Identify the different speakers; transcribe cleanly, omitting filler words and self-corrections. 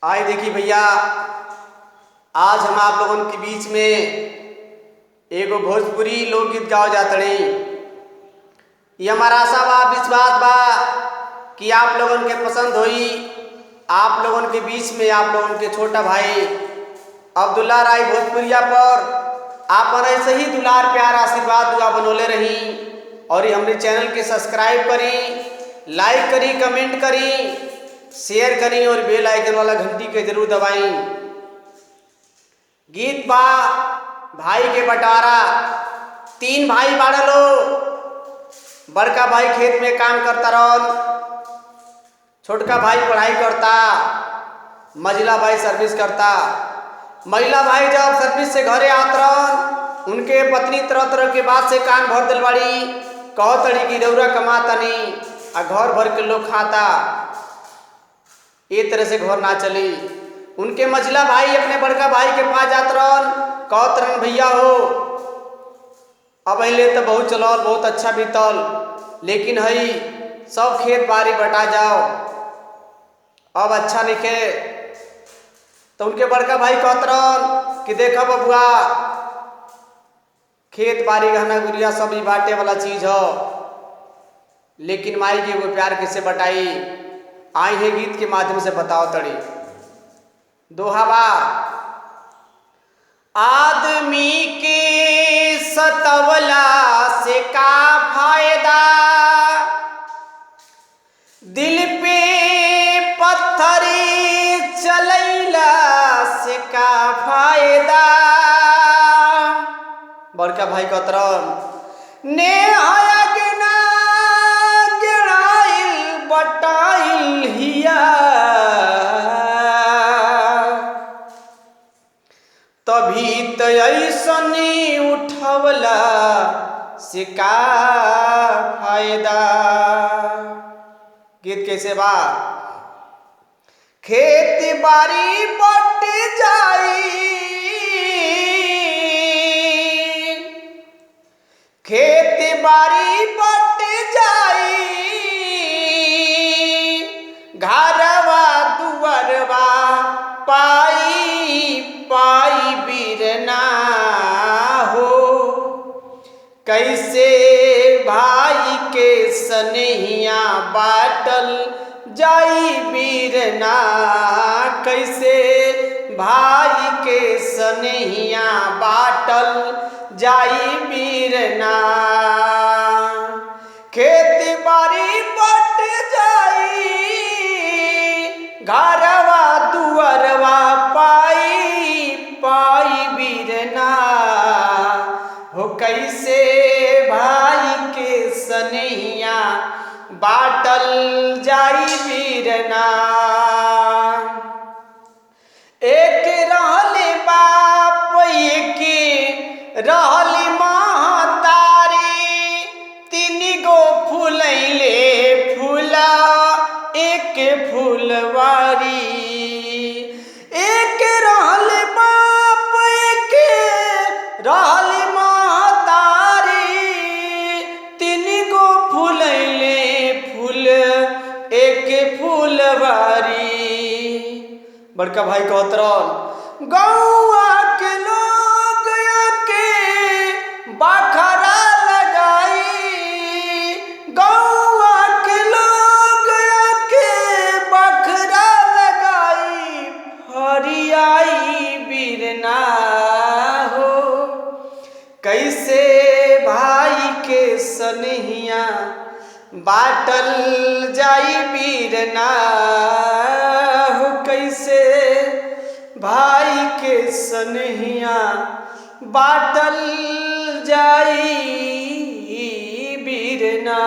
Speaker 1: आए देखिए भैया, आज हम आप लोगों के बीच में एगो भोजपुरी लोकगीत गाओ जातड़ी। ये हमारा आशा बा, विश्वास बा कि आप लोगों के पसंद होई। आप लोगों के बीच में आप लोगों के छोटा भाई अब्दुल्ला राय भोजपुरिया पर आप ऐसे ही दुलार प्यार आशीर्वाद दुआ बनोले रही। और ये हमने चैनल के सब्सक्राइब करी, लाइक करी, कमेंट करी, शेयर करी और बेल आइकन वाला घंटी के जरूर दबाई। गीत बा भाई के बंटारा। तीन भाई बाड़ा लो। बड़का भाई खेत में काम करता रहन, छोटका भाई पढ़ाई करता, मझिला भाई सर्विस करता। महिला भाई जब सर्विस से घरे आत रहन, उनके पत्नी तरह तरह के बात से कान भर दिल बाड़ी। कहो तड़ी की रौरा कमाता नहीं आ घर भर के लोग खाता, ये तरह से घर ना चली। उनके मझिला भाई अपने बड़का भाई के पास जात रहन, कहत रहन भैया हो अब अले तो बहुत चलल, बहुत अच्छा बीतल, लेकिन हई सब खेत बाड़ी बटा जाओ, अब अच्छा नहीं। तो उनके बड़का भाई कहत रहन कि देखा बबुआ, खेत बाड़ी गहना गुड़िया सब ही बांटे वाला चीज हो, लेकिन माई के वो प्यार कैसे बटाई। आई है गीत के माध्यम से बताओ तड़ी। दोहावा, आदमी के सतवला से का फायदा, दिल पे पत्थरी चलैला से का फायदा। बड़का भाई कहतरन ने हयगना गिराइल बटाइल हिया, तभी तो ऐसनी उठवला से का फायदा। गीत कैसे बा? खेत बाड़ी बट जाई, खेत बाड़ी बट जाई, घरवा दुअरवा पाई पाई बिरना हो। कैसे भाई के सनेहिया बाटल जाई बिरना, कैसे भाई के सनेहिया बाटल जाई बिरना। खेती बाड़ी बट जाई, घरवा दुअरवा पाई पाई बिरना हो। कैसे भाई के सनेहिया बाटल जाई बिरना। एक रहले बाप, एक रहली महतारी, तीन गो फूलैले फूला एक फूलवारी। एक रहले बाप, एक रहली महतारी, तीन गो फूलैले फूल एक फूलवारी। बड़का भाई कहत रहन गौआ के लोग आके बाखरा लगाई, गौआ के लोग आके बाखरा लगाई, हरियाई बिरना हो। कैसे भाई के सनेहिया बाटल जाई बिरना हो। कैसे भाई के सनेहिया बाटल जाई बिरना।